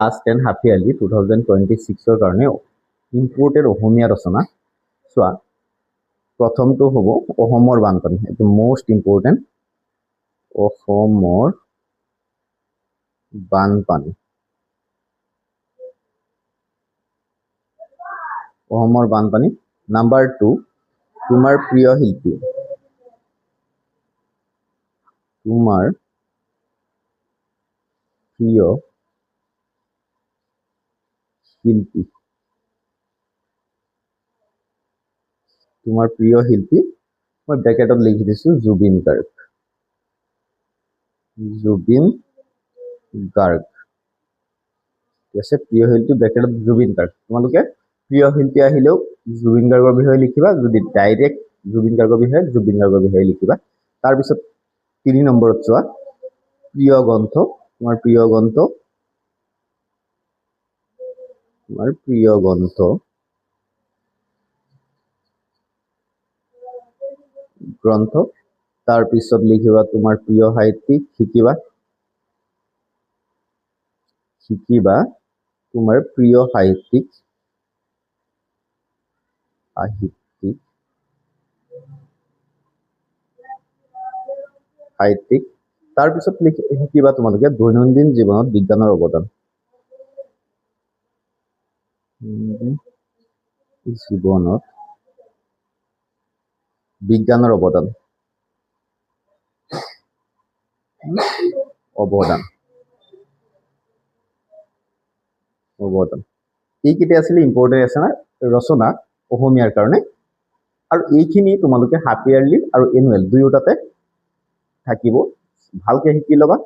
class 10 half yearly 2026 কাৰণে imported অসমীয়া ৰচনা চোৱা প্ৰথমটো হ'ব অসমৰ বানপানী এইটো মোষ্ট ইম্পৰ্টেণ্ট অসমৰ বানপানী নাম্বাৰ 2 তোমাৰ প্ৰিয় শিল্পী তোমাৰ প্ৰিয় শিল্পী মই ব্ৰেকেটত লিখি দিছো জুবিন গাৰ্গ ঠিক আছে প্ৰিয় শিল্পী ব্ৰেকেটত জুবিন গাৰ্গ তোমালোকে প্ৰিয় শিল্পী আহিলেও জুবিন গাৰ্গৰ বিষয়ে লিখিবা যদি ডাইৰেক্ট জুবিন গাৰ্গৰ বিষয়ে লিখিবা তাৰপিছত 3 নম্বৰত চোৱা প্ৰিয় গ্ৰন্থ তোমাৰ প্ৰিয় গ্ৰন্থ তাৰপিছত লিখিবা তোমাৰ প্ৰিয় সাহিত্যিক শিকিবা তোমাৰ প্ৰিয় সাহিত্যিক তাৰপিছত শিকিবা তোমালোকে দৈনন্দিন জীৱনত বিজ্ঞানৰ অৱদান এইকেইটা আছিলে ইম্পৰ্টেণ্ট ৰচনা অসমীয়াৰ কাৰণে আৰু এইখিনি তোমালোকে হাফ ইয়াৰলি আৰু এনুৱেল দুয়োটাতে থাকিব ভালকে শিকি ল'বা